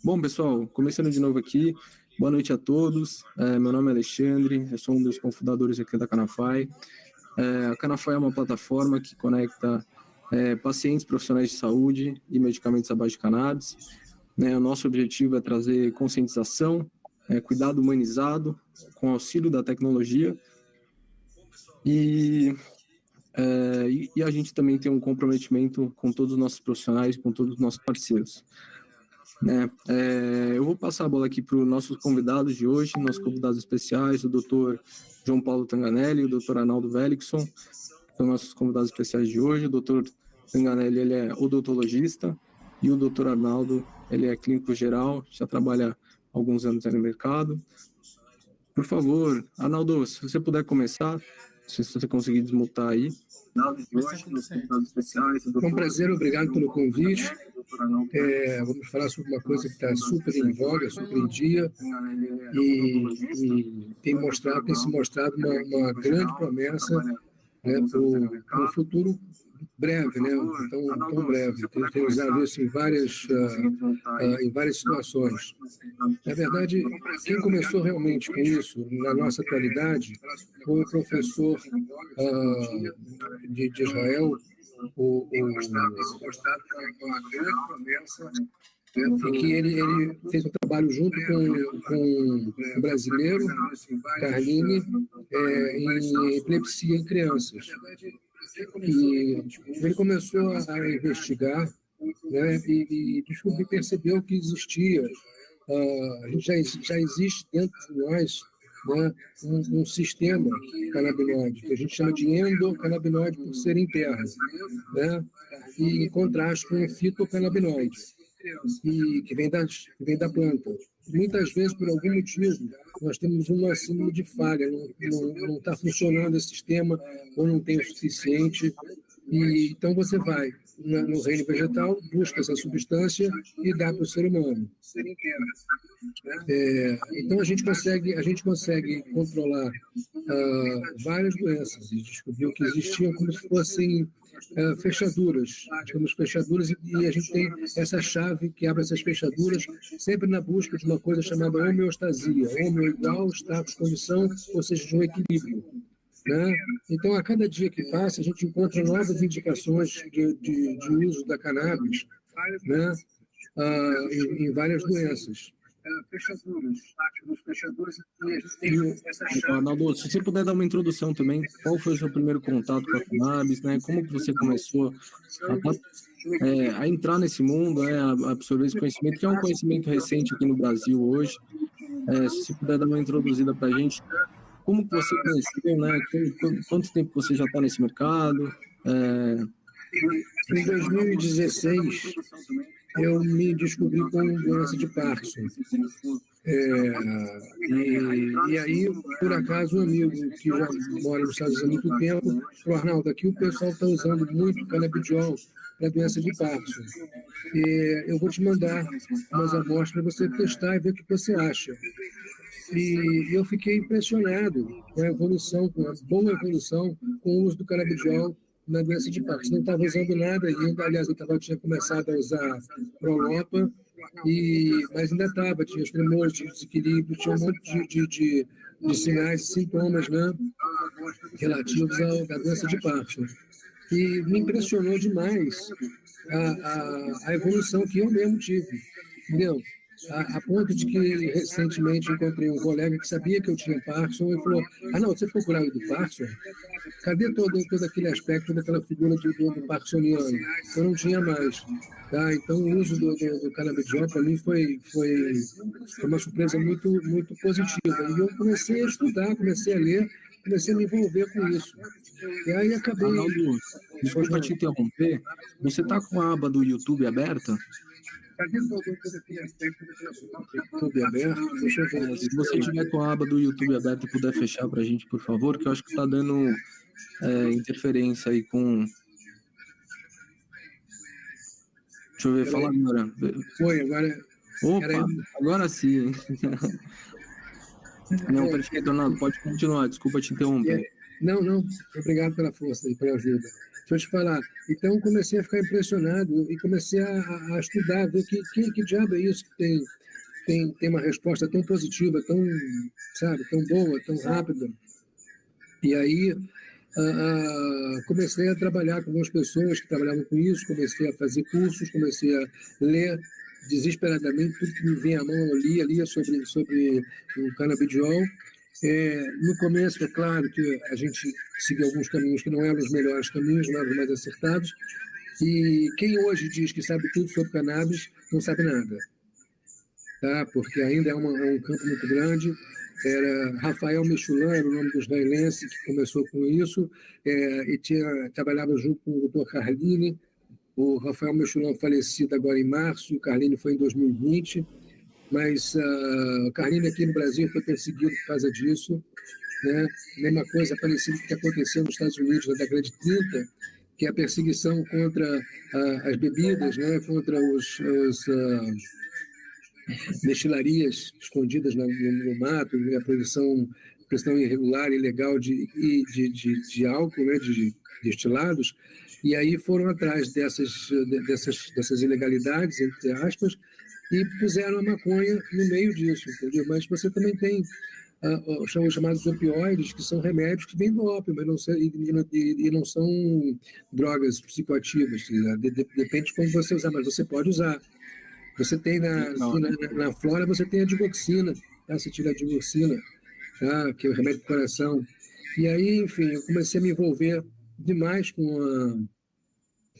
Bom, pessoal, começando de novo aqui, boa noite a todos. Meu nome é Alexandre, eu sou um dos cofundadores aqui da Canafy. A Canafy é uma plataforma que conecta pacientes profissionais de saúde e medicamentos à base de cannabis. O nosso objetivo é trazer conscientização, cuidado humanizado, com auxílio da tecnologia. E a gente também tem um comprometimento com todos os nossos profissionais, com todos os nossos parceiros. Eu vou passar a bola aqui para os nossos convidados de hoje, nossos convidados especiais, o Dr. João Paulo Tanganelli e o Dr. Arnaldo Velikson, são nossos convidados especiais de hoje. O Dr. Tanganelli, ele é odontologista, e o Dr. Arnaldo, ele é clínico geral, já trabalha há alguns anos no mercado. Por favor, Arnaldo, se você puder começar, se você conseguir desmutar aí. É um prazer, obrigado pelo convite. Vamos falar sobre uma coisa que está super em voga, super em dia, e tem se mostrado uma grande promessa, né, para o futuro breve, né, tão breve. Tem usado isso em várias situações. Na verdade, quem começou realmente com isso, na nossa atualidade, foi o professor de Israel, em que ele fez um trabalho junto com o brasileiro, Carline, em epilepsia em crianças. E ele começou a investigar, né, e percebeu que existia, já existe dentro de nós, né, um sistema canabinoide, que a gente chama de endocannabinoide por ser interno, né, e em contraste com o fitocannabinoide, que vem da planta. Muitas vezes, por algum motivo, nós temos uma síndrome de falha, não está funcionando esse sistema, ou não tem o suficiente, e então você vai no reino vegetal, busca essa substância e dá para o ser humano. Então a gente consegue controlar várias doenças, e descobriu que existiam como se fossem fechaduras, e a gente tem essa chave que abre essas fechaduras, sempre na busca de uma coisa chamada homeostasia, homeo igual, status, condição, ou seja, de um equilíbrio. Né? Então, a cada dia que passa, a gente encontra novas indicações de uso da cannabis, né? Em várias doenças. Arnaldo, se você puder dar uma introdução também, qual foi o seu primeiro contato com a cannabis, né? Como que você começou a entrar nesse mundo, né? A absorver esse conhecimento, que é um conhecimento recente aqui no Brasil hoje. Se você puder dar uma introduzida para a gente, como que você conheceu, né? Quanto tempo você já está nesse mercado? Em 2016, eu me descobri com doença de Parkinson. E aí, por acaso, um amigo que já mora nos Estados Unidos há muito tempo falou: Arnaldo, aqui o pessoal está usando muito canabidiol para doença de Parkinson. E eu vou te mandar umas amostras para você testar e ver o que você acha. E eu fiquei impressionado com a evolução, com a boa evolução com o uso do canabidiol na doença de Parkinson. Não estava usando nada ainda, aliás, eu tinha começado a usar Prolopa, mas ainda tinha os tremores, tinha desequilíbrio, tinha um monte de sinais e sintomas, né, relativos à doença de Parkinson. E me impressionou demais a evolução que eu mesmo tive, entendeu? A ponto de que recentemente encontrei um colega que sabia que eu tinha Parkinson e falou: não, você ficou curado do Parkinson? Cadê todo aquele aspecto daquela figura do parkinsoniano? Eu não tinha mais. Tá? Então o uso do canabidiol para mim foi uma surpresa muito, muito positiva. E eu comecei a estudar, comecei a ler, comecei a me envolver com isso. E aí acabei... Arnaldo, desculpa te interromper, você está com a aba do YouTube aberta? YouTube aberto? Deixa eu ver. Se você tiver com a aba do YouTube aberta e puder fechar para a gente, por favor, que eu acho que está dando interferência aí com... Deixa eu ver, fala agora. Foi, agora... Opa, agora sim. Não, perfeito, Arnaldo, pode continuar, desculpa te interromper. Não, obrigado pela força e pela ajuda. Deixa eu te falar. Então, comecei a ficar impressionado e comecei a estudar, ver que diabo é isso que tem. tem uma resposta tão positiva, tão, sabe, tão boa, tão rápida. E aí comecei a trabalhar com algumas pessoas que trabalhavam com isso, comecei a fazer cursos, comecei a ler desesperadamente tudo que me vinha à mão, eu lia sobre o canabidiol. No começo, é claro que a gente seguia alguns caminhos que não eram os melhores caminhos, não eram os mais acertados, e quem hoje diz que sabe tudo sobre cannabis não sabe nada, tá? Porque ainda é um campo muito grande. Era Rafael Mechoulam, era o nome do israelense que começou com isso, e trabalhava junto com o Dr. Carlini. O Rafael Mechoulam falecido agora em março, e o Carlini foi em 2020, mas o Carlini aqui no Brasil foi perseguido por causa disso, né? Mesma coisa parecida que aconteceu nos Estados Unidos na década de 30, que é a perseguição contra as bebidas, né? Contra os destilarias escondidas no mato, a produção irregular e ilegal de álcool, né, de destilados, e aí foram atrás dessas ilegalidades, entre aspas, e puseram a maconha no meio disso, entendeu? Mas você também tem os chamados opioides, que são remédios que vêm do ópio, mas não são drogas psicoativas, depende de como você usar, mas você pode usar. Você tem na flora, você tem a digoxina, tá? Você tira a digoxina, tá? Que é o remédio do coração. E aí, enfim, eu comecei a me envolver demais com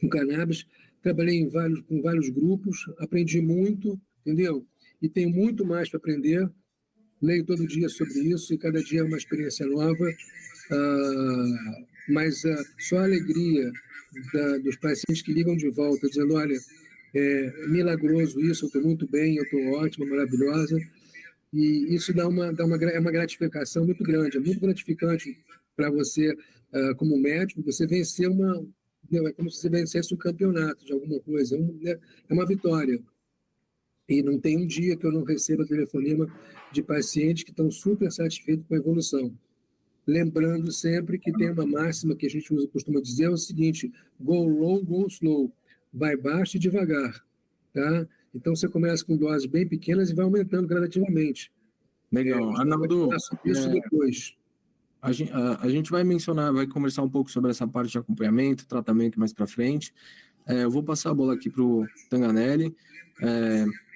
cannabis, trabalhei com vários grupos, aprendi muito, entendeu? E tenho muito mais para aprender, leio todo dia sobre isso e cada dia é uma experiência nova, mas só a alegria dos pacientes que ligam de volta, dizendo, olha, é milagroso isso, eu estou muito bem, eu estou ótima, maravilhosa, e isso é uma gratificação muito grande, é muito gratificante para você, como médico, você vencer é como se você vencesse um campeonato de alguma coisa, é uma vitória. E não tem um dia que eu não receba telefonema de pacientes que estão super satisfeitos com a evolução. Lembrando sempre que tem uma máxima que a gente costuma dizer, é o seguinte, go low, go slow. Vai baixo e devagar, tá? Então você começa com doses bem pequenas e vai aumentando gradativamente. Legal. Arnaldo, isso depois. A gente vai conversar um pouco sobre essa parte de acompanhamento, tratamento mais para frente. Eu vou passar a bola aqui para o Tanganelli.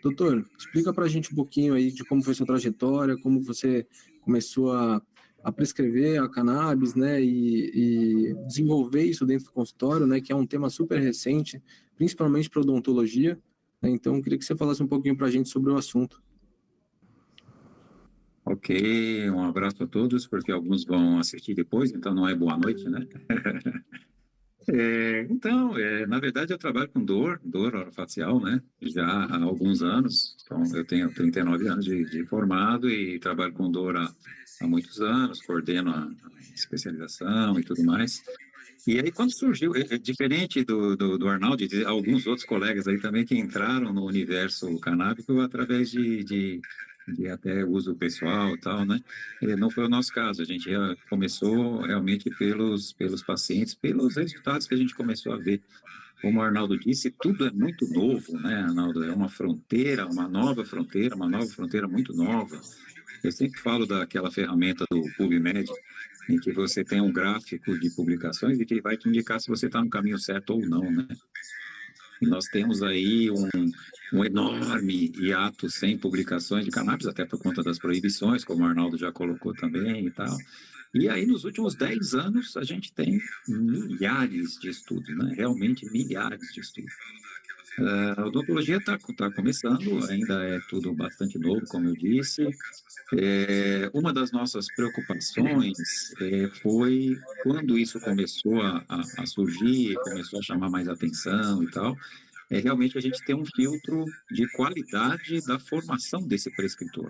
Doutor, explica para a gente um pouquinho aí de como foi sua trajetória, como você começou a prescrever a cannabis, né, e desenvolver isso dentro do consultório, né, que é um tema super recente, principalmente para odontologia, né, então eu queria que você falasse um pouquinho para a gente sobre o assunto. Ok, um abraço a todos, porque alguns vão assistir depois, então não é boa noite, né? Na verdade, eu trabalho com dor orofacial, né? Já há alguns anos. Então, eu tenho 39 anos de formado e trabalho com dor há muitos anos, coordeno a especialização e tudo mais. E aí, quando surgiu, diferente do Arnaldo e de alguns outros colegas aí também que entraram no universo canábico através de até uso pessoal e tal, né? Não foi o nosso caso, a gente começou realmente pelos pacientes, pelos resultados que a gente começou a ver. Como o Arnaldo disse, tudo é muito novo, né, Arnaldo? É uma nova fronteira muito nova. Eu sempre falo daquela ferramenta do PubMed, em que você tem um gráfico de publicações e que vai te indicar se você está no caminho certo ou não, né? E nós temos aí um enorme hiato sem publicações de cannabis, até por conta das proibições, como o Arnaldo já colocou também e tal. E aí, nos últimos 10 anos, a gente tem milhares de estudos, né? Realmente milhares de estudos. A odontologia está começando, ainda é tudo bastante novo, como eu disse. Uma das nossas preocupações foi quando isso começou a surgir, começou a chamar mais atenção e tal, realmente a gente ter um filtro de qualidade da formação desse prescritor.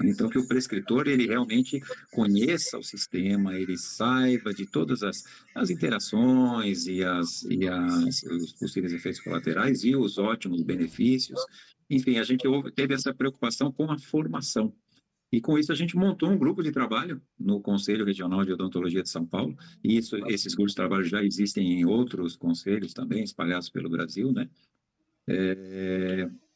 Então, que o prescritor, ele realmente conheça o sistema, ele saiba de todas as interações e os possíveis efeitos colaterais e os ótimos benefícios. Enfim, a gente teve essa preocupação com a formação. E com isso a gente montou um grupo de trabalho no Conselho Regional de Odontologia de São Paulo, e esses grupos de trabalho já existem em outros conselhos também, espalhados pelo Brasil, né?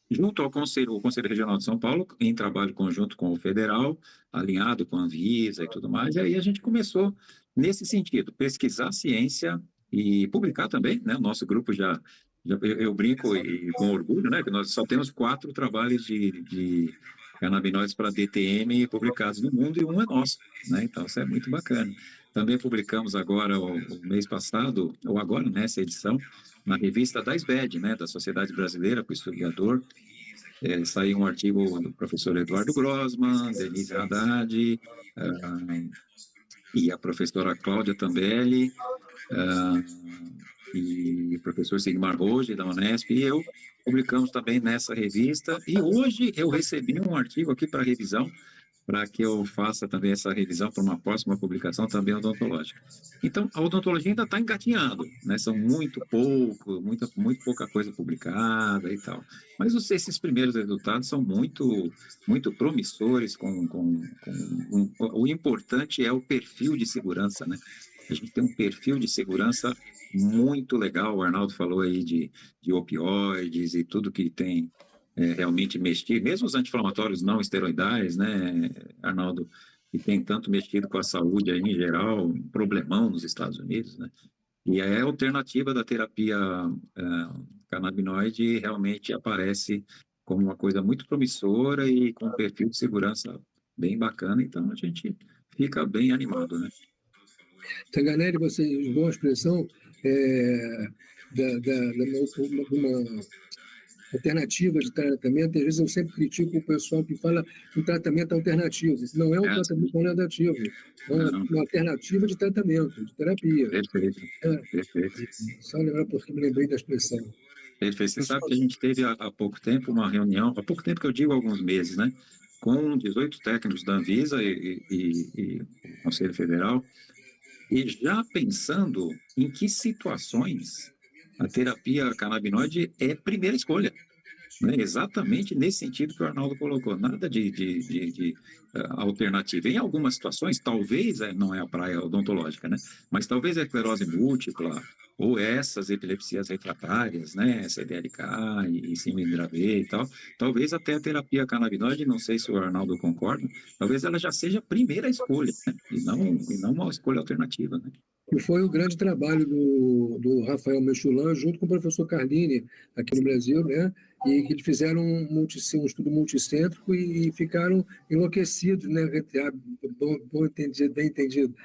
junto ao o Conselho Regional de São Paulo, em trabalho conjunto com o Federal, alinhado com a Anvisa e tudo mais, e aí a gente começou nesse sentido, pesquisar ciência e publicar também, né? O nosso grupo eu brinco e com orgulho, né? Que nós só temos 4 trabalhos de canabinoides para DTM publicados no mundo e um é nosso, né? Então isso é muito bacana. Também publicamos agora, o mês passado, ou agora nessa edição, na revista da SBED, né, da Sociedade Brasileira para o Historiador, saiu um artigo do professor Eduardo Grossman, Denise Haddad, e a professora Cláudia Tambelli, e o professor Sigmar Roge, da Unesp, e eu publicamos também nessa revista, e hoje eu recebi um artigo aqui para revisão, para que eu faça também essa revisão para uma próxima publicação também odontológica. Então, a odontologia ainda está engatinhando, né? São muito pouca coisa publicada e tal. Mas esses primeiros resultados são muito promissores. O importante é o perfil de segurança, né? A gente tem um perfil de segurança muito legal. O Arnaldo falou aí de opioides e tudo que tem realmente mexido, mesmo os anti-inflamatórios não esteroidais, né, Arnaldo, que tem tanto mexido com a saúde aí em geral, um problemão nos Estados Unidos, né? E a alternativa da terapia canabinoide realmente aparece como uma coisa muito promissora e com um perfil de segurança bem bacana, então a gente fica bem animado, né? Tanganelli, você usou uma expressão de uma alternativa de tratamento. Às vezes eu sempre critico o pessoal que fala em tratamento alternativo. Não é um tratamento alternativo, é uma alternativa de tratamento, de terapia. Perfeito, perfeito. Só lembrar porque me lembrei da expressão. Perfeito. Você sabe que a gente teve há pouco tempo uma reunião, há pouco tempo que eu digo alguns meses, né, com 18 técnicos da Anvisa e o Conselho Federal, e já pensando em que situações a terapia canabinoide é primeira escolha, né? Exatamente nesse sentido que o Arnaldo colocou, nada de alternativa. Em algumas situações, talvez não é a praia odontológica, né? Mas talvez a esclerose múltipla ou essas epilepsias refratárias, né? CDLK e síndrome Dravet e tal, talvez até a terapia canabinoide, não sei se o Arnaldo concorda, talvez ela já seja a primeira escolha, né? E não uma escolha alternativa, né? Que foi o grande trabalho do Rafael Mechulan, junto com o professor Carlini, aqui no Brasil, né? E que eles fizeram um estudo multicêntrico e ficaram enlouquecidos, né? Bem entendido,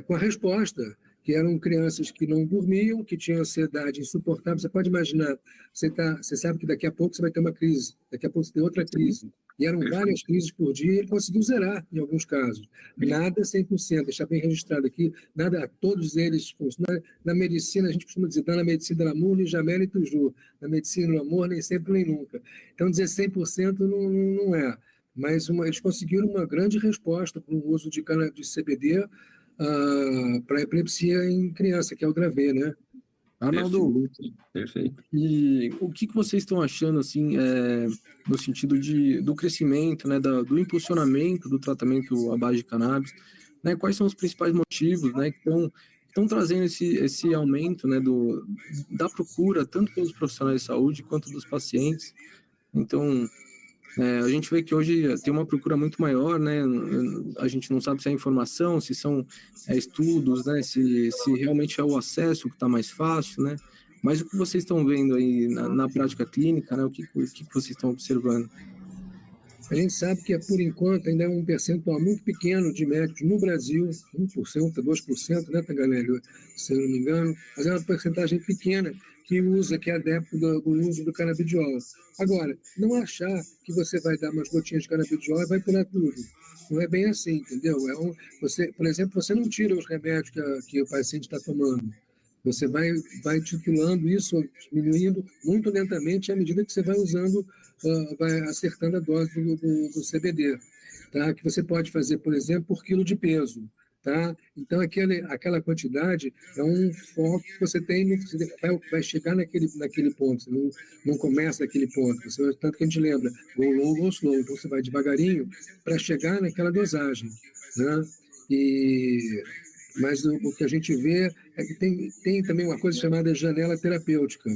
com a resposta, que eram crianças que não dormiam, que tinham ansiedade insuportável. Você pode imaginar, você sabe que daqui a pouco você vai ter uma crise, daqui a pouco você tem outra crise. E eram várias crises por dia, e ele conseguiu zerar em alguns casos. Nada 100%, deixar bem registrado aqui, nada, todos eles funcionam. Na medicina, a gente costuma dizer, na medicina, l'amour, ni jamais, ni toujours. Na medicina, no amor, nem sempre, nem nunca. Então, dizer 100% não é. Mas eles conseguiram uma grande resposta para o uso de CBD para epilepsia em criança, que é o Dravet, né? Arnaldo, perfeito. E o que vocês estão achando, assim, no sentido do crescimento, né, do impulsionamento do tratamento à base de cannabis, né? Quais são os principais motivos, né, que estão trazendo esse aumento, né, da procura, tanto pelos profissionais de saúde quanto dos pacientes? Então, a gente vê que hoje tem uma procura muito maior, né? A gente não sabe se é informação, se são estudos, né? Se realmente é o acesso que está mais fácil, né? Mas o que vocês estão vendo aí na prática clínica, né? O que vocês estão observando? A gente sabe que, por enquanto, ainda é um percentual muito pequeno de médicos no Brasil, 1%, 2%, né, Tanganelli, se eu não me engano, mas é uma porcentagem pequena que é adepto do uso do canabidiol. Agora, não achar que você vai dar umas gotinhas de canabidiol e vai curar tudo. Não é bem assim, entendeu? Por exemplo, você não tira os remédios que o paciente está tomando. Você vai titulando isso, diminuindo muito lentamente à medida que você vai usando, vai acertando a dose do CBD, tá? Que você pode fazer, por exemplo, por quilo de peso, tá? Então, aquela quantidade é um foco que você tem, você vai chegar naquele ponto, você não começa naquele ponto, tanto que a gente lembra, go low, go slow, então você vai devagarinho para chegar naquela dosagem, né? Mas o que a gente vê é que tem também uma coisa chamada janela terapêutica.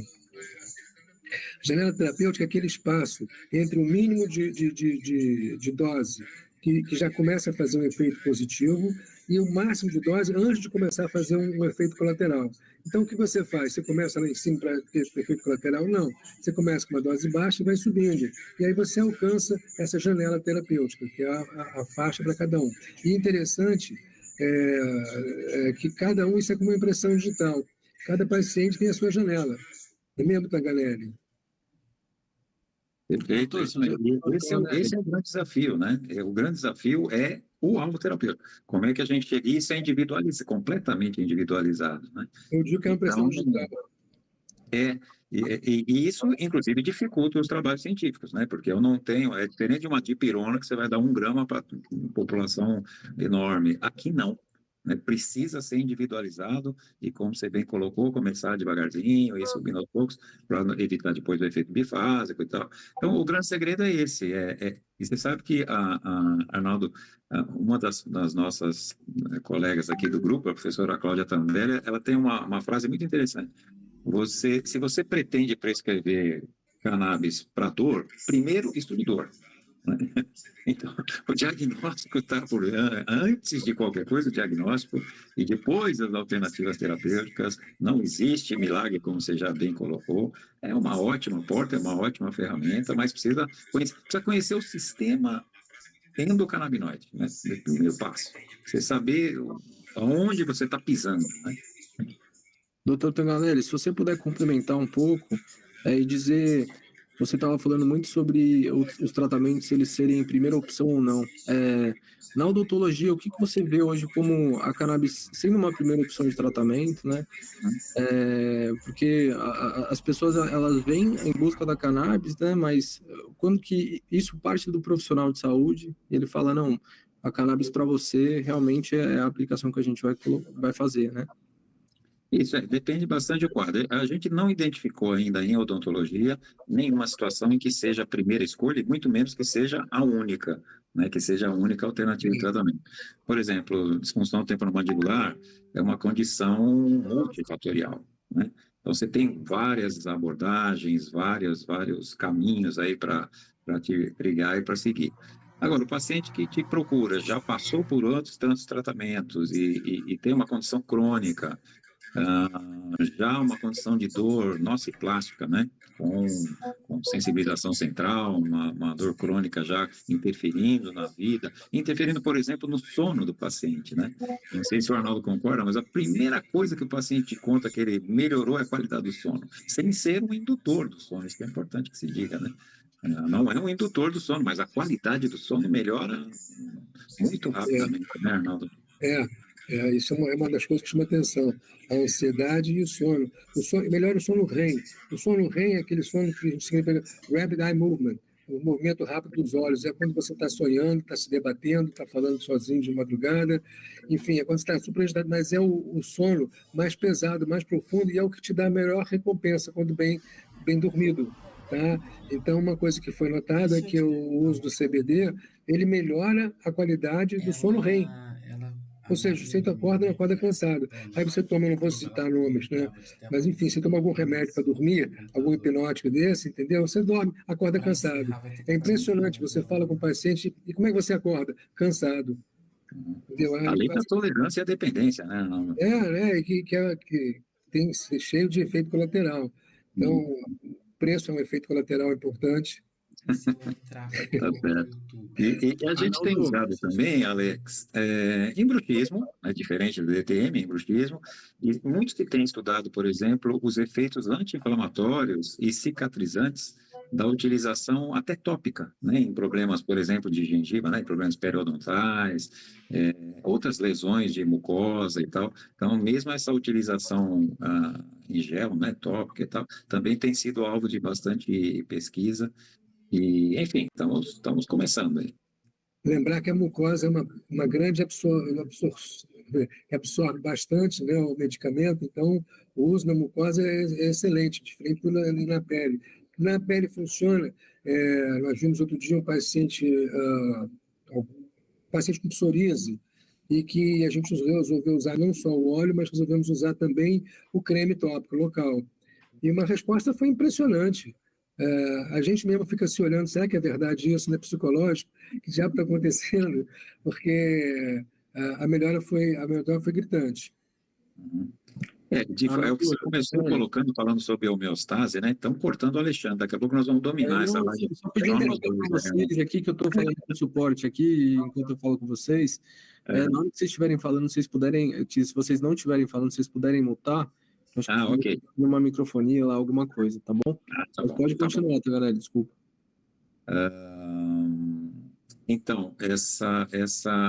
Janela terapêutica é aquele espaço entre o mínimo de dose, que já começa a fazer um efeito positivo, e o máximo de dose antes de começar a fazer um efeito colateral. Então, o que você faz? Você começa lá em cima para ter efeito colateral? Não. Você começa com uma dose baixa e vai subindo. E aí você alcança essa janela terapêutica, que é a faixa para cada um. E interessante que cada um, isso é como uma impressão digital. Cada paciente tem a sua janela. É mesmo, Tanganelli? Perfeito, Doutor, isso mesmo. Esse é o grande desafio, né? O grande desafio é o alvo terapêutico. Como é que a gente chega? Isso é individualizado, completamente individualizado, né? Eu digo que é uma impressão digital. E isso, inclusive, dificulta os trabalhos científicos, né? Porque eu não tenho, é diferente de uma dipirona que você vai dar 1 grama para população enorme. Aqui não, né? Precisa ser individualizado e, como você bem colocou, começar devagarzinho e subindo aos poucos para evitar depois o efeito bifásico e tal. Então, o grande segredo é esse. E você sabe que, Arnaldo, uma das nossas colegas aqui do grupo, a professora Cláudia Tambelli, ela tem uma frase muito interessante. Se você pretende prescrever cannabis para dor, primeiro estude dor. Né? Então, o diagnóstico está por antes de qualquer coisa, o diagnóstico, e depois as alternativas terapêuticas. Não existe milagre, como você já bem colocou. É uma ótima porta, é uma ótima ferramenta, mas precisa conhecer o sistema endocannabinoide, né? O primeiro passo. Você saber aonde você está pisando, né? Doutor Tanganelli, se você puder complementar um pouco e dizer, você estava falando muito sobre os tratamentos, eles serem primeira opção ou não. Na odontologia, o que você vê hoje como a cannabis sendo uma primeira opção de tratamento, né? Porque as pessoas, elas vêm em busca da cannabis, né? Mas quando que isso parte do profissional de saúde, ele fala, não, a cannabis para você realmente é a aplicação que a gente vai fazer, né? Isso, depende bastante do quadro. A gente não identificou ainda em odontologia nenhuma situação em que seja a primeira escolha, e muito menos que seja a única, né, que seja a única alternativa de tratamento. Por exemplo, disfunção temporomandibular é uma condição multifatorial, né? Então, você tem várias abordagens, vários caminhos aí para te brigar e para seguir. Agora, o paciente que te procura já passou por outros tantos tratamentos e tem uma condição crônica, já uma condição de dor nociplástica, né? Com sensibilização central, uma dor crônica já interferindo na vida, interferindo, por exemplo, no sono do paciente, né? Não sei se o Arnaldo concorda, mas a primeira coisa que o paciente conta que ele melhorou é a qualidade do sono, sem ser um indutor do sono, isso que é importante que se diga, né? Não é um indutor do sono, mas a qualidade do sono melhora muito rapidamente, né, Arnaldo? Isso é uma das coisas que chama atenção, a ansiedade e o sono. Melhora o sono REM. O sono REM é aquele sono que a gente significa Rapid Eye Movement, o movimento rápido dos olhos. É quando você está sonhando, está se debatendo, está falando sozinho de madrugada. Enfim, é quando você está super agitado, mas é o sono mais pesado, mais profundo, e é o que te dá a melhor recompensa quando bem dormido. Tá? Então, uma coisa que foi notada é que o uso do CBD, ele melhora a qualidade do sono REM. Ou seja, você acorda, não acorda cansado. Aí você toma, não vou citar nomes, né? Mas enfim, você toma algum remédio para dormir, algum hipnótico desse, entendeu? Você dorme, acorda cansado. É impressionante, você fala com o paciente, e como é que você acorda? Cansado. Entendeu? Além da tolerância e a dependência, né? Né? Que tem que ser cheio de efeito colateral. Então, o preço é um efeito colateral importante. Tá certo. E a gente tem usado também, Alex, embruxismo, diferente do DTM, embruxismo, e muitos que têm estudado, por exemplo, os efeitos anti-inflamatórios e cicatrizantes da utilização até tópica, né, em problemas, por exemplo, de gengiva, né, em problemas periodontais, outras lesões de mucosa e tal. Então, mesmo essa utilização em gel, né, tópica e tal, também tem sido alvo de bastante pesquisa. E, enfim, estamos começando aí. Lembrar que a mucosa é uma grande absorve bastante, né, o medicamento, então o uso na mucosa é excelente, diferente na pele. Na pele funciona, nós vimos outro dia um paciente com psoríase, e que a gente resolveu usar não só o óleo, mas resolvemos usar também o creme tópico local. E uma resposta foi impressionante. A gente mesmo fica se olhando, será que é verdade isso, não é psicológico? Que diabo está acontecendo? Porque a melhora foi gritante. Uhum. É o que você começou Arnaldo, colocando, falando sobre a homeostase, né? Estão cortando o Alexandre. Daqui a pouco nós vamos dominar essa não, live. só pedir Só um nós para dois, né, irmão? vocês aqui, que eu estou falando com suporte aqui, enquanto eu falo com vocês. É. Na hora que vocês estiverem falando, vocês puderem, que se vocês não estiverem falando, vocês puderem mutar, acho que Ok. numa microfonia lá, alguma coisa, tá bom? Tá Mas bom, pode tá bom. continuar, tá, galera? Desculpa. Então,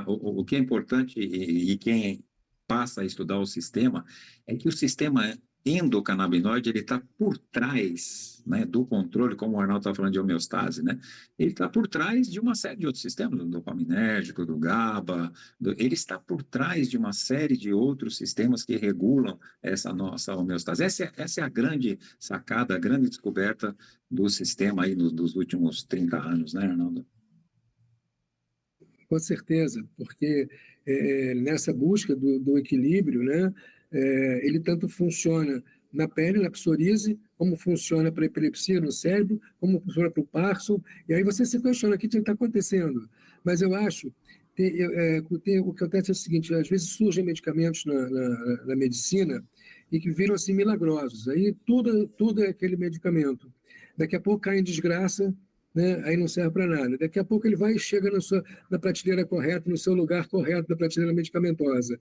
o que é importante e quem passa a estudar o sistema é que o sistema endocannabinoide ele está por trás, né, do controle, como o Arnaldo está falando de homeostase, né? Ele está por trás de uma série de outros sistemas, do dopaminérgico, do GABA, ele está por trás de uma série de outros sistemas que regulam essa nossa homeostase. Essa é a grande sacada, a grande descoberta do sistema aí dos últimos 30 anos, né, Arnaldo? Com certeza, porque nessa busca do equilíbrio, né, ele tanto funciona na pele, na psoríase, como funciona para a epilepsia no cérebro, como funciona para o Parkinson, e aí você se questiona o que está acontecendo. Mas eu acho o que acontece é o seguinte, às vezes surgem medicamentos na medicina e que viram assim milagrosos, aí tudo é aquele medicamento. Daqui a pouco cai em desgraça, né? Aí não serve para nada. Daqui a pouco ele vai e chega na prateleira correta, no seu lugar correto da prateleira medicamentosa.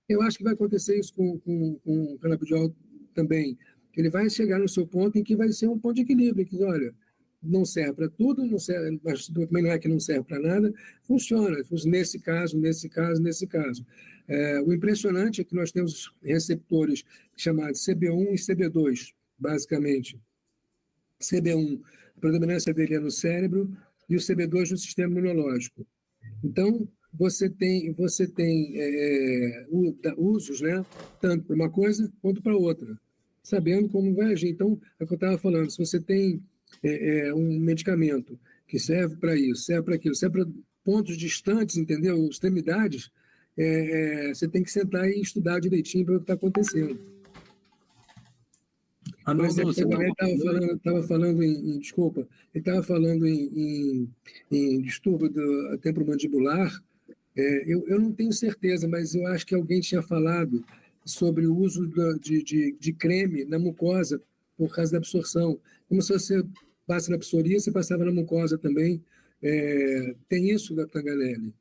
Eu acho que vai acontecer isso com o canabidiol também. Ele vai chegar no seu ponto em que vai ser um ponto de equilíbrio, que olha, não serve para tudo, não serve, mas também não é que não serve para nada, funciona nesse caso, nesse caso, nesse caso. O impressionante é que nós temos receptores chamados CB1 e CB2, basicamente. CB1, a predominância dele é no cérebro, e o CB2 no sistema imunológico. Então, você tem usos, né, tanto para uma coisa quanto para outra, sabendo como vai agir. Então, é o que eu estava falando, se você tem um medicamento que serve para isso, serve para aquilo, serve para pontos distantes, entendeu? Extremidades, você tem que sentar e estudar direitinho para o que está acontecendo. Por exemplo, ele estava falando desculpa, ele estava falando em distúrbio do temporomandibular. Eu não tenho certeza, mas eu acho que alguém tinha falado sobre o uso de creme na mucosa por causa da absorção. Como se você passa na psoríase, você passava na mucosa também. Tem isso, Tanganelli?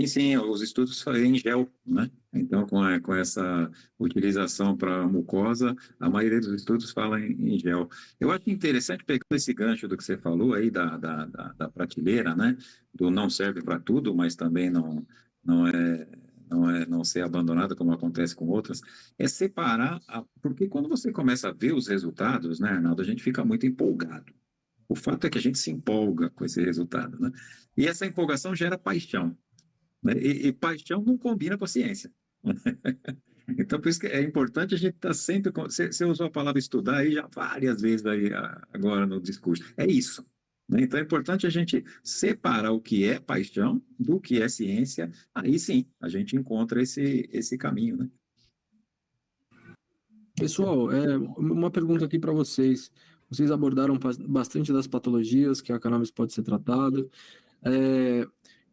Sim, os estudos são em gel, né? Então, com essa utilização para mucosa, a maioria dos estudos fala em gel. Eu acho interessante, pegando esse gancho do que você falou aí, da prateleira, né? Do não serve para tudo, mas também não ser abandonada, como acontece com outras, é separar, porque quando você começa a ver os resultados, né, Arnaldo, a gente fica muito empolgado. O fato é que a gente se empolga com esse resultado, né? E essa empolgação gera paixão. Né? E paixão não combina com a ciência. Então, por isso que é importante a gente estar sempre. Você usou a palavra estudar aí já várias vezes aí, agora no discurso. É isso. Né? Então, é importante a gente separar o que é paixão do que é ciência. Aí sim, a gente encontra esse caminho. Né? Pessoal, uma pergunta aqui para vocês. Vocês abordaram bastante das patologias que a cannabis pode ser tratada.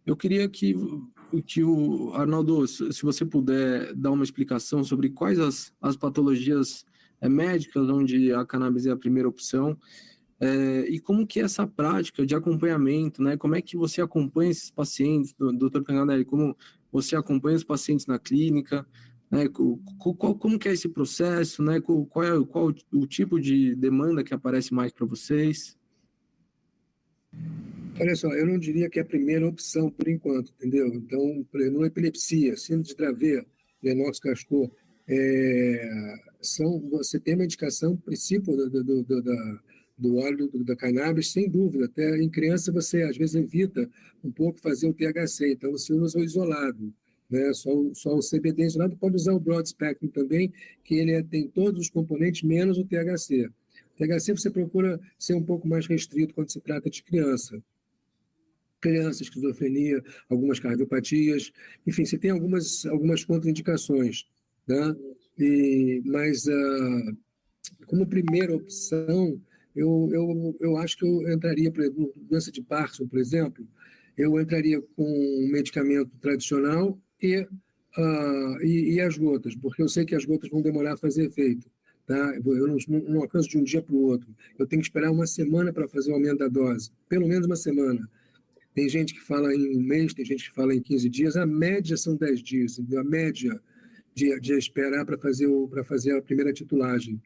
Eu queria que o Arnaldo, se você puder dar uma explicação sobre quais as patologias médicas onde a cannabis é a primeira opção, e como que é essa prática de acompanhamento, né? Como é que você acompanha esses pacientes, Dr. Tanganelli, como você acompanha os pacientes na clínica, né? Como que é esse processo, né? Qual o tipo de demanda que aparece mais para vocês? Olha só, eu não diria que é a primeira opção por enquanto, entendeu? Então, numa epilepsia, síndrome de Dravet, Lennox-Gastaut, você tem uma indicação, princípio do óleo da cannabis, sem dúvida. Até em criança você, às vezes, evita um pouco fazer o THC, então você usa o isolado, né? Só o CBD isolado, pode usar o broad spectrum também, que ele tem todos os componentes, menos o THC. O THC você procura ser um pouco mais restrito quando se trata de criança, esquizofrenia, algumas cardiopatias, enfim, você tem algumas contraindicações, né? Mas como primeira opção, eu acho que eu entraria, por exemplo, doença de Parkinson, por exemplo, eu entraria com um medicamento tradicional e as gotas, porque eu sei que as gotas vão demorar a fazer efeito. Tá? Eu não alcanço de um dia para o outro. Eu tenho que esperar uma semana para fazer o aumento da dose, pelo menos uma semana. Tem gente que fala em um mês, tem gente que fala em 15 dias, a média são 10 dias, entendeu? A média de esperar para fazer a primeira titulagem.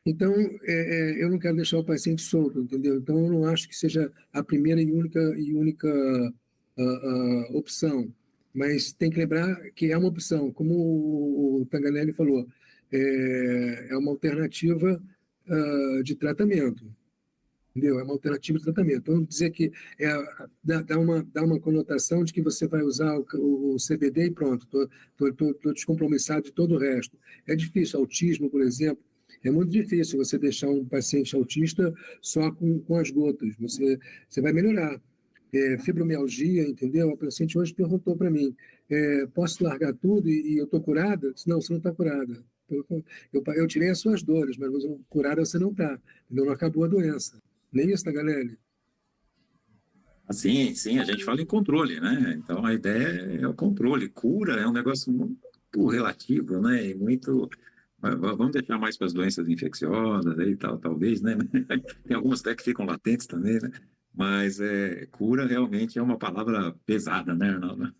Então, eu não quero deixar o paciente solto, entendeu? Então, eu não acho que seja a primeira e única opção, mas tem que lembrar que é uma opção, como o Tanganelli falou, é uma alternativa de tratamento, entendeu? É uma alternativa de tratamento. Então, dizer que dá uma conotação de que você vai usar o CBD e pronto, estou descompromissado de todo o resto. É difícil, autismo, por exemplo, é muito difícil você deixar um paciente autista só com as gotas. Você vai melhorar. Fibromialgia, entendeu? A paciente hoje perguntou para mim, posso largar tudo e eu estou curada? Disse, não, você não está curada. Eu tirei as suas dores, mas curada você não está. Não acabou a doença. Nem isso, Tanganelli? Sim, sim, a gente fala em controle, né? Então a ideia é o controle. Cura é um negócio muito relativo, né? E muito. Vamos deixar mais para as doenças infecciosas aí, talvez, né? Tem algumas até que ficam latentes também, né? Mas cura realmente é uma palavra pesada, né, Arnaldo? Né?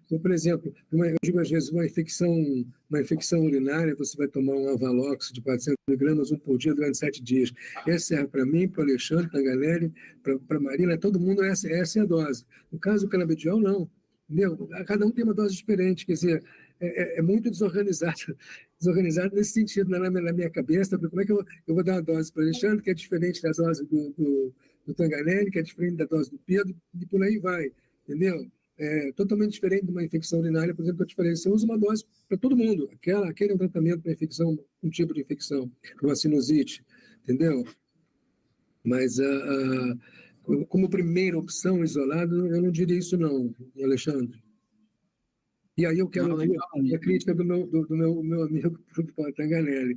Então, por exemplo, eu digo às vezes uma infecção urinária, você vai tomar um Avalox de 400 miligramas, um por dia, durante 7 dias. Esse serve para mim, para o Alexandre, para a Galeri, para a Marina, todo mundo, essa é a dose. No caso do canabidiol, não. Entendeu? Cada um tem uma dose diferente, quer dizer, é muito desorganizado nesse sentido, na minha cabeça, porque como é que eu vou dar uma dose para o Alexandre, que é diferente da dose do Tanganelli, que é diferente da dose do Pedro, e por aí vai, entendeu? Totalmente diferente de uma infecção urinária, por exemplo, que eu te falei, você usa uma dose para todo mundo, aquele é um tratamento para infecção, um tipo de infecção, uma sinusite, entendeu? Mas como primeira opção isolada, eu não diria isso não, Alexandre. E aí eu quero Não, ouvir legal. a crítica do meu amigo Tanganelli.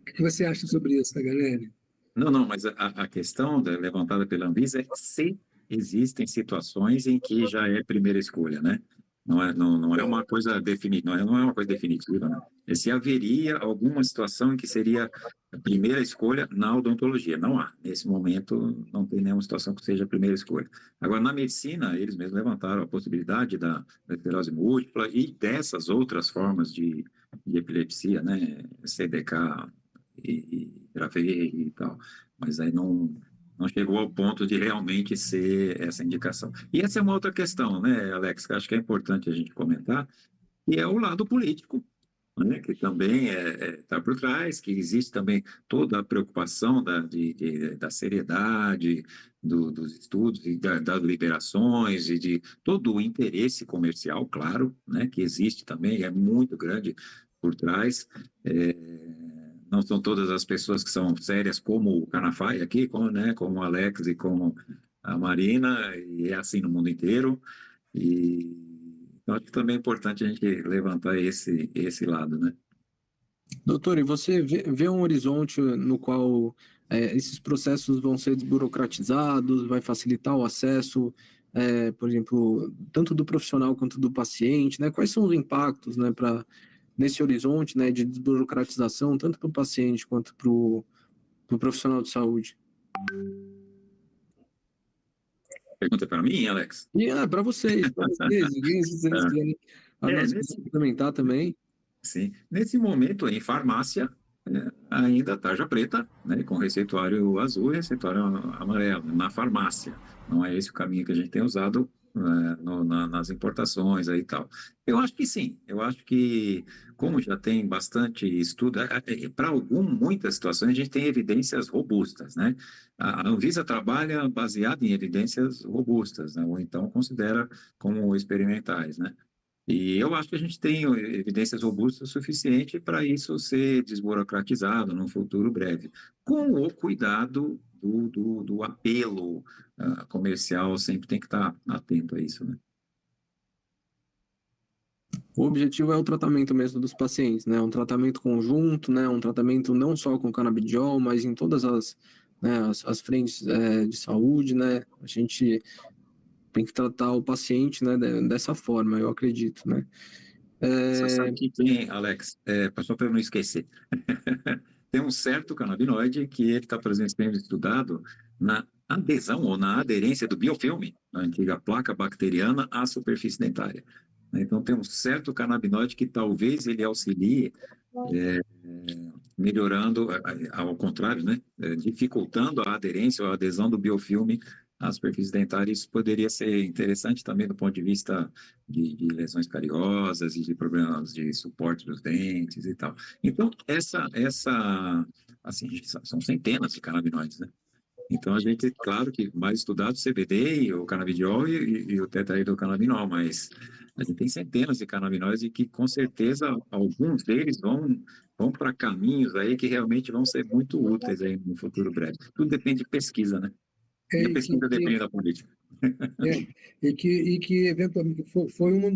O que você acha sobre isso, Tanganelli? Não, mas a questão levantada pela Anvisa é se existem situações em que já é primeira escolha, né? Não é uma coisa definitiva, não é uma coisa definitiva, né? É se haveria alguma situação em que seria a primeira escolha na odontologia. Não há. Nesse momento, não tem nenhuma situação que seja a primeira escolha. Agora, na medicina, eles mesmos levantaram a possibilidade da esclerose múltipla e dessas outras formas de epilepsia, né? CDK e Dravet e tal. Mas aí não chegou ao ponto de realmente ser essa indicação. E essa é uma outra questão, né, Alex, que acho que é importante a gente comentar, e é o lado político, né, que também está por trás, que existe também toda a preocupação da seriedade dos estudos e das liberações e de todo o interesse comercial, claro, né, que existe também, é muito grande por trás. Não são todas as pessoas que são sérias como o Canafai aqui, como o Alex e como a Marina, e é assim no mundo inteiro. E então, acho que também é importante a gente levantar esse lado, né? Doutor, e você vê um horizonte no qual esses processos vão ser desburocratizados, vai facilitar o acesso, por exemplo, tanto do profissional quanto do paciente, né? Quais são os impactos, né, nesse horizonte, né, de desburocratização, tanto para o paciente quanto para o profissional de saúde? Pergunta para mim, Alex? E para vocês, se vocês quiserem complementar também. Sim. Nesse momento, em farmácia, ainda tarja preta, né, com receituário azul e receituário amarelo, na farmácia. Não é esse o caminho que a gente tem usado nas importações aí e tal. Eu acho que sim, eu acho que, como já tem bastante estudo, para muitas situações a gente tem evidências robustas, né? A Anvisa trabalha baseada em evidências robustas, né? Ou então considera como experimentais, né? E eu acho que a gente tem evidências robustas o suficiente para isso ser desburocratizado num futuro breve, com o cuidado do apelo comercial, sempre tem que estar atento a isso, né? O objetivo é o tratamento mesmo dos pacientes, né? Um tratamento conjunto, né? Um tratamento não só com canabidiol, mas em todas as, né, as frentes de saúde, né? A gente tem que tratar o paciente, né, dessa forma, eu acredito, né? Você sabe que tem, Alex, só para eu não esquecer, tem um certo canabinoide que ele está, por exemplo, sendo estudado na adesão ou na aderência do biofilme, a antiga placa bacteriana, à superfície dentária. Então, tem um certo canabinoide que talvez ele auxilie melhorando, ao contrário, né, dificultando a aderência ou a adesão do biofilme à superfície dentária. Isso poderia ser interessante também do ponto de vista de lesões cariosas e de problemas de suporte dos dentes e tal. Então, assim, são centenas de canabinoides, né? Então, a gente, claro que mais estudado o CBD e o canabidiol e o tetrahidrocannabinol, mas a gente tem centenas de canabinoides e que, com certeza, alguns deles vão para caminhos aí que realmente vão ser muito úteis aí no futuro breve. Tudo depende de pesquisa, né? E a E pesquisa depende da política. que eventualmente foi um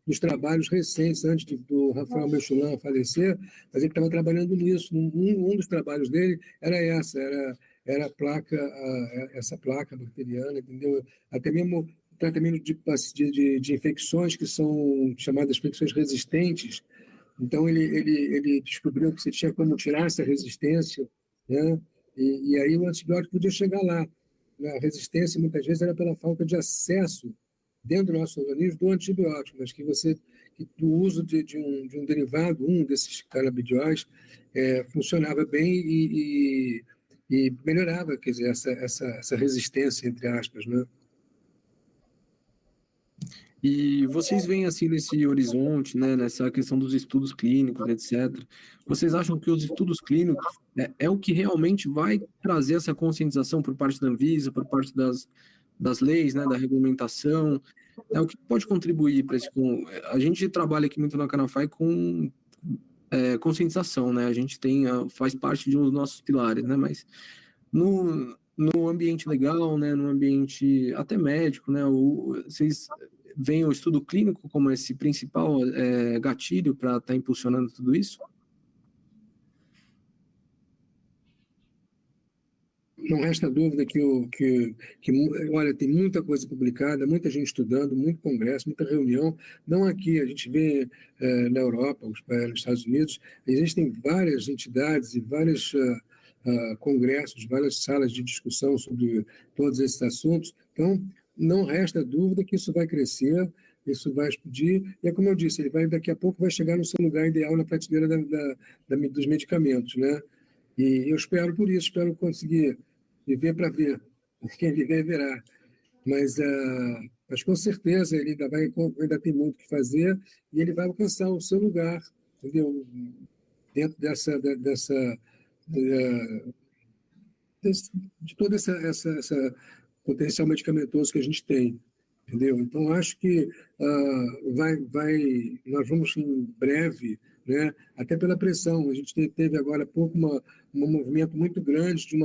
dos trabalhos recentes, antes do Rafael Mechoulam falecer, mas ele estava trabalhando nisso. Um dos trabalhos dele era a placa, essa placa bacteriana, entendeu? Até mesmo tratamento de infecções que são chamadas infecções resistentes. Então, ele descobriu que você tinha como tirar essa resistência, né? E aí o antibiótico podia chegar lá. A resistência, muitas vezes, era pela falta de acesso dentro do nosso organismo do antibiótico, mas que o uso de um derivado, um desses canabidióis, funcionava bem e melhorava, quer dizer, essa resistência, entre aspas, né? E vocês veem assim nesse horizonte, né, nessa questão dos estudos clínicos, etc. Vocês acham que os estudos clínicos é o que realmente vai trazer essa conscientização por parte da Anvisa, por parte das leis, né, da regulamentação? É o que pode contribuir para esse. A gente trabalha aqui muito na Canafai com conscientização, né? A gente faz parte de um dos nossos pilares, né? Mas no ambiente legal, né? No ambiente até médico, né? Vocês veem o estudo clínico como esse principal gatilho para estar impulsionando tudo isso? Não resta dúvida olha, tem muita coisa publicada, muita gente estudando, muito congresso, muita reunião. Não aqui, a gente vê na Europa, nos Estados Unidos, existem várias entidades e vários congressos, várias salas de discussão sobre todos esses assuntos. Então, não resta dúvida que isso vai crescer, isso vai explodir. E é como eu disse, daqui a pouco vai chegar no seu lugar ideal na prateleira dos medicamentos, né? E eu espero por isso, espero conseguir viver para ver. Quem viver, verá. Mas com certeza ele ainda tem muito o que fazer e ele vai alcançar o seu lugar, entendeu? Dentro de todo essa potencial medicamentoso que a gente tem, entendeu? Então, acho que nós vamos em breve, né, até pela pressão. A gente teve agora há pouco um movimento muito grande de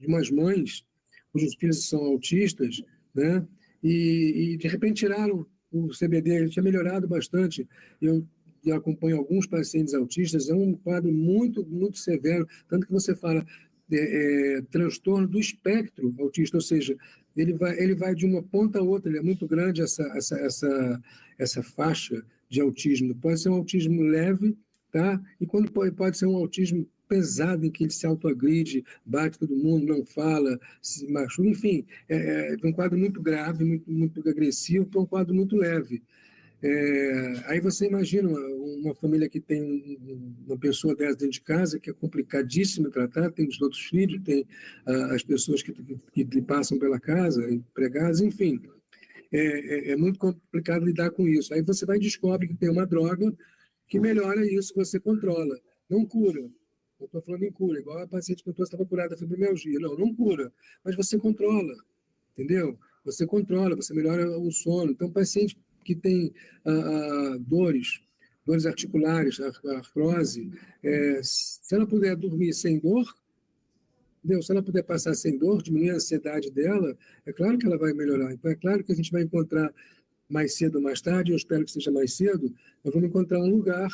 umas mães cujos filhos são autistas, né, e de repente tiraram o CBD. Ele tinha melhorado bastante. Eu acompanho alguns pacientes autistas, é um quadro muito, muito severo, tanto que você fala transtorno do espectro autista, ou seja, ele vai de uma ponta a outra, ele é muito grande essa faixa de autismo. Pode ser um autismo leve, tá? E quando pode ser um autismo pesado, em que ele se autoagride, bate todo mundo, não fala, se machuca, enfim, é um quadro muito grave, muito, muito agressivo, para um quadro muito leve. Aí você imagina uma família que tem uma pessoa dessa dentro de casa, que é complicadíssimo tratar, tem os outros filhos, tem as pessoas que lhe passam pela casa, empregados, enfim. É muito complicado lidar com isso. Aí você vai e descobre que tem uma droga que melhora isso, você controla. Não cura. Eu estou falando em cura, igual a paciente que estava curada da fibromialgia. Não cura, mas você controla, entendeu? Você controla, você melhora o sono. Então, paciente que tem dores articulares, artrose, se ela puder dormir sem dor, entendeu? Se ela puder passar sem dor, diminuir a ansiedade dela, é claro que ela vai melhorar. Então, é claro que a gente vai encontrar mais cedo ou mais tarde, eu espero que seja mais cedo, nós vamos encontrar um lugar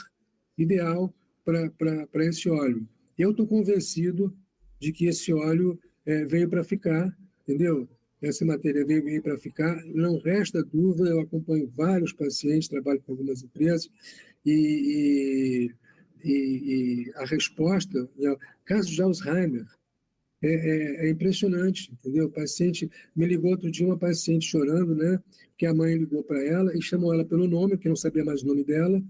ideal para esse óleo. Eu estou convencido de que esse óleo veio para ficar, entendeu? Essa matéria veio para ficar, não resta dúvida, eu acompanho vários pacientes, trabalho com algumas empresas, e a resposta, caso de Alzheimer, é impressionante, entendeu? O paciente me ligou outro dia, uma paciente chorando, né? Que a mãe ligou para ela e chamou ela pelo nome, que não sabia mais o nome dela,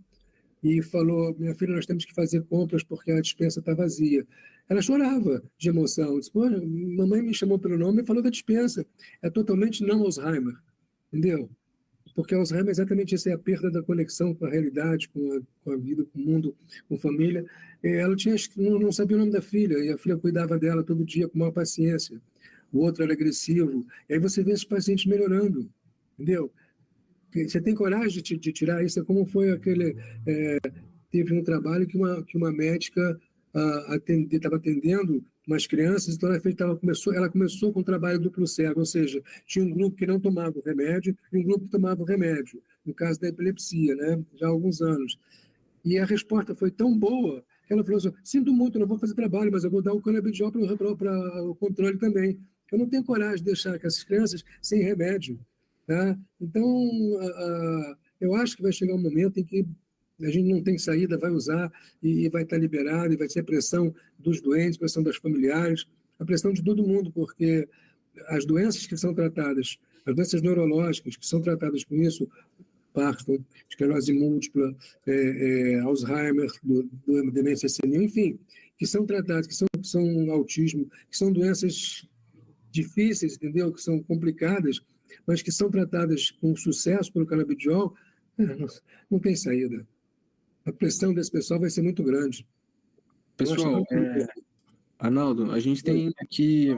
e falou: minha filha, nós temos que fazer compras porque a despensa está vazia. Ela chorava de emoção. Disse: pô, mamãe me chamou pelo nome e falou da despensa. É totalmente não Alzheimer, entendeu? Porque Alzheimer é exatamente isso, é a perda da conexão com a realidade, com a vida, com o mundo, com a família. Ela não sabia o nome da filha, e a filha cuidava dela todo dia com maior paciência. O outro era agressivo. E aí você vê esses pacientes melhorando, entendeu? Você tem coragem de tirar isso? É como foi aquele... teve um trabalho que uma médica estava atendendo umas crianças, então ela começou com um trabalho duplo cego, ou seja, tinha um grupo que não tomava o remédio e um grupo que tomava o remédio, no caso da epilepsia, né, já há alguns anos. E a resposta foi tão boa que ela falou assim: sinto muito, não vou fazer trabalho, mas eu vou dar o canabidiol para o controle também. Eu não tenho coragem de deixar que essas crianças sem remédio. Tá? Então, eu acho que vai chegar um momento em que a gente não tem saída, vai usar e vai estar liberado, e vai ser pressão dos doentes, pressão das familiares, a pressão de todo mundo, porque as doenças que são tratadas, as doenças neurológicas que são tratadas com isso, Parkinson, esclerose múltipla, Alzheimer, demência senil, enfim, que são tratadas, que são autismo, que são doenças difíceis, entendeu? Que são complicadas, mas que são tratadas com sucesso pelo canabidiol, não tem saída. A pressão desse pessoal vai ser muito grande. Pessoal, Arnaldo, a gente tem aqui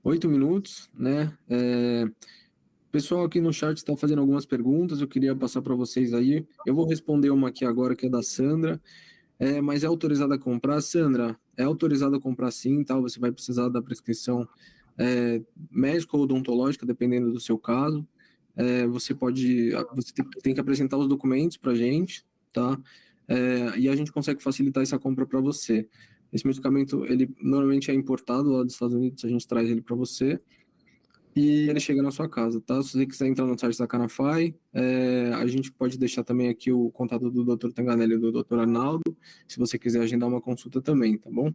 8 minutos, né? O pessoal aqui no chat está fazendo algumas perguntas, eu queria passar para vocês aí. Eu vou responder uma aqui agora, que é da Sandra. Mas é autorizada a comprar? Sandra, é autorizada a comprar sim, tá? Você vai precisar da prescrição médica ou odontológica, dependendo do seu caso. Você tem que apresentar os documentos para a gente, tá? E a gente consegue facilitar essa compra para você. Esse medicamento, ele normalmente é importado lá dos Estados Unidos, a gente traz ele para você e ele chega na sua casa, tá? Se você quiser entrar no site da Canafy, a gente pode deixar também aqui o contato do Dr. Tanganelli e do Dr. Arnaldo, se você quiser agendar uma consulta também, tá bom?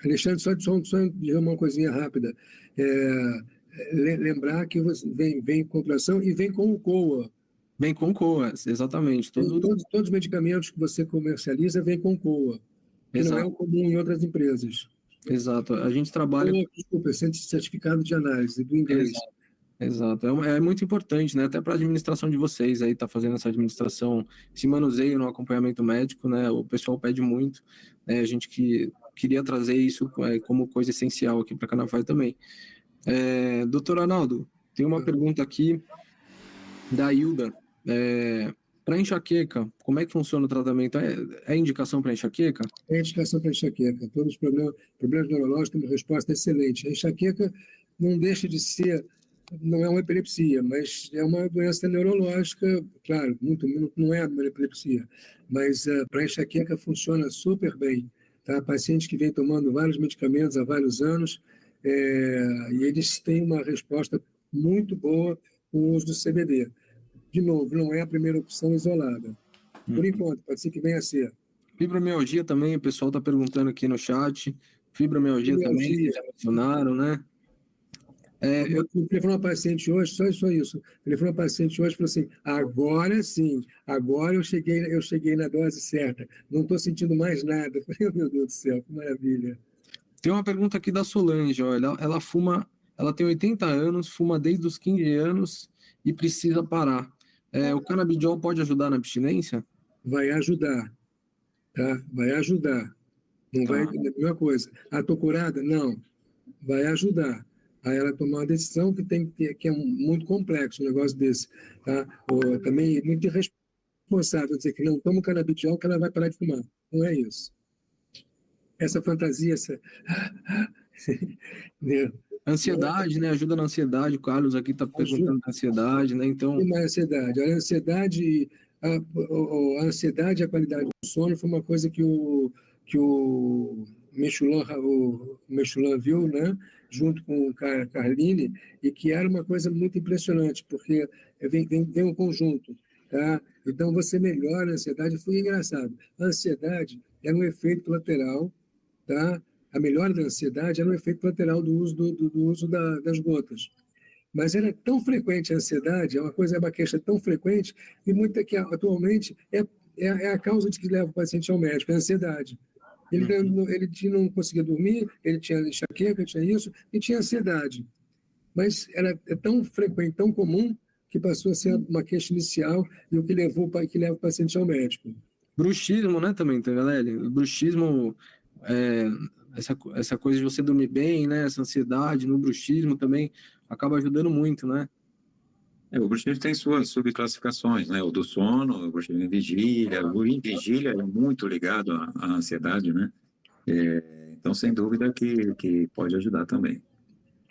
Alexandre, só dizer uma coisinha rápida. Lembrar que você vem com compração e vem com o COA. Vem com COAs, exatamente. Todos os medicamentos que você comercializa vêm com COA, que Exato. não é o comum em outras empresas. Exato. A gente trabalha... Desculpa, certificado de análise, do inglês. Exato. É muito importante, né? Até para a administração de vocês aí, tá fazendo essa administração, esse manuseio no acompanhamento médico, né? O pessoal pede muito, né? A gente queria trazer isso como coisa essencial aqui para a Canafy também. Doutor Arnaldo, tem uma pergunta aqui da Hilda. Para enxaqueca, como é que funciona o tratamento? É indicação para enxaqueca? É indicação para enxaqueca. Todos os problemas neurológicos têm uma resposta excelente. A enxaqueca não deixa de ser, não é uma epilepsia, mas é uma doença neurológica, claro, não é uma epilepsia, mas para enxaqueca funciona super bem. Tá? Pacientes que vêm tomando vários medicamentos há vários anos, e eles têm uma resposta muito boa com o uso do CBD. De novo, não é a primeira opção isolada. Por enquanto, pode ser que venha a ser. Fibromialgia também, o pessoal está perguntando aqui no chat. Fibromialgia também, já mencionaram, né? Eu telefonei uma paciente hoje, só isso. Telefonei uma paciente hoje e falou assim: agora sim, agora eu cheguei na dose certa, não estou sentindo mais nada. Eu falei: meu Deus do céu, que maravilha. Tem uma pergunta aqui da Solange, olha, ela fuma, ela tem 80 anos, fuma desde os 15 anos e precisa parar. O canabidiol pode ajudar na abstinência? Vai ajudar, tá? Vai ajudar. Não vai, é a mesma coisa. Estou curada? Não. Vai ajudar a ela tomar uma decisão que é muito complexo, um negócio desse. Tá? Também é muito irresponsável dizer que não toma canabidiol que ela vai parar de fumar. Não é isso. Essa fantasia, Ansiedade, né? Ajuda na ansiedade. O Carlos aqui está perguntando da ansiedade, né? Então, E mais ansiedade. Olha, a ansiedade e a qualidade do sono foi uma coisa que o Mechoulam viu, né? Junto com o Carline, e que era uma coisa muito impressionante, porque vem um conjunto. Tá? Então, você melhora a ansiedade. Foi engraçado. A ansiedade era um efeito colateral, tá? A melhora da ansiedade era um efeito colateral do uso das gotas. Mas era tão frequente a ansiedade, é uma queixa tão frequente, e muita que atualmente é a causa de que leva o paciente ao médico, é a ansiedade. Ele não conseguia dormir, ele tinha enxaqueca, tinha isso, e tinha ansiedade. Mas é tão frequente, tão comum, que passou a ser uma queixa inicial e o que leva o paciente ao médico. bruxismo, né, também, Tanganelli? O bruxismo, essa coisa de você dormir bem, né, essa ansiedade no bruxismo também acaba ajudando muito, né? O bruxismo tem suas subclassificações, né? O do sono, o bruxismo em vigília. O em vigília é muito ligado à ansiedade, né? Então, sem dúvida que pode ajudar também.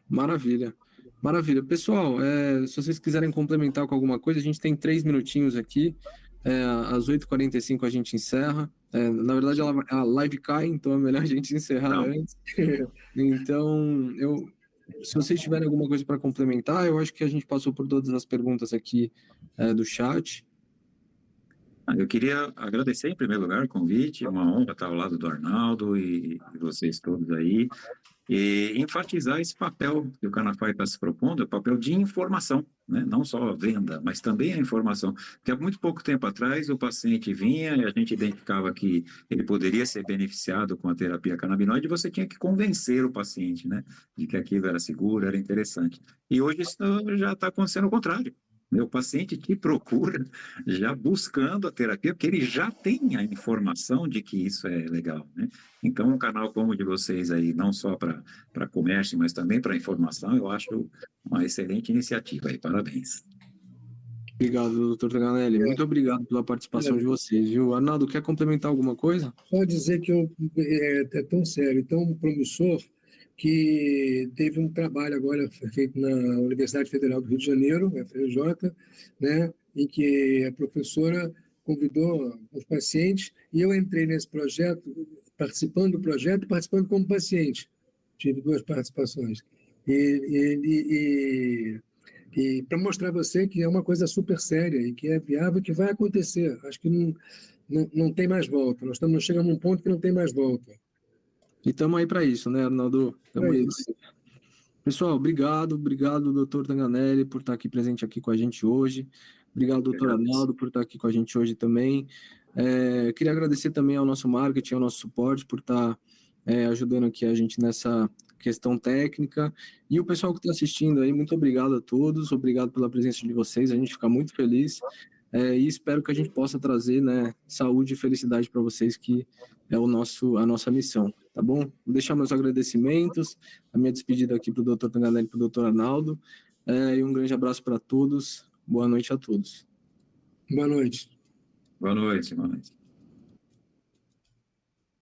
Maravilha. Maravilha. Pessoal, se vocês quiserem complementar com alguma coisa, a gente tem 3 minutinhos aqui. Às 8h45 a gente encerra. Na verdade, a live cai, então é melhor a gente encerrar antes. Então, se vocês tiverem alguma coisa para complementar, eu acho que a gente passou por todas as perguntas aqui do chat. Eu queria agradecer, em primeiro lugar, o convite. É uma honra estar ao lado do Arnaldo e vocês todos aí. E enfatizar esse papel que o Canafai está se propondo, o papel de informação, né? Não só a venda, mas também a informação. Porque há muito pouco tempo atrás o paciente vinha e a gente identificava que ele poderia ser beneficiado com a terapia canabinoide e você tinha que convencer o paciente, né, de que aquilo era seguro, era interessante. E hoje isso já está acontecendo o contrário. O paciente te procura já buscando a terapia, porque ele já tem a informação de que isso é legal, né? Então, um canal como o de vocês aí, não só para comércio, mas também para informação, eu acho uma excelente iniciativa aí. Parabéns. Obrigado, doutor Tanganelli. Muito obrigado pela participação de vocês, viu? Arnaldo, quer complementar alguma coisa? Só dizer que é tão sério, tão promissor, que teve um trabalho agora feito na Universidade Federal do Rio de Janeiro, FRJ, né, em que a professora convidou os pacientes e eu entrei nesse projeto, participando do projeto, participando como paciente. Tive 2 participações. E para mostrar a você que é uma coisa super séria e que é viável, que vai acontecer. Acho que não tem mais volta. Nós chegamos num ponto que não tem mais volta. E estamos aí para isso, né, Arnaldo? Estamos aí. Pessoal, obrigado, doutor Tanganelli, por estar aqui presente aqui com a gente hoje. Obrigado, doutor Arnaldo, por estar aqui com a gente hoje também. Queria agradecer também ao nosso marketing, ao nosso suporte, por estar ajudando aqui a gente nessa questão técnica. E o pessoal que está assistindo aí, muito obrigado a todos, obrigado pela presença de vocês, a gente fica muito feliz. E espero que a gente possa trazer, né, saúde e felicidade para vocês, que é a nossa missão, tá bom? Vou deixar meus agradecimentos, a minha despedida aqui para o doutor Tanganelli e para o doutor Arnaldo, e um grande abraço para todos, boa noite a todos. Boa noite. Boa noite, boa noite.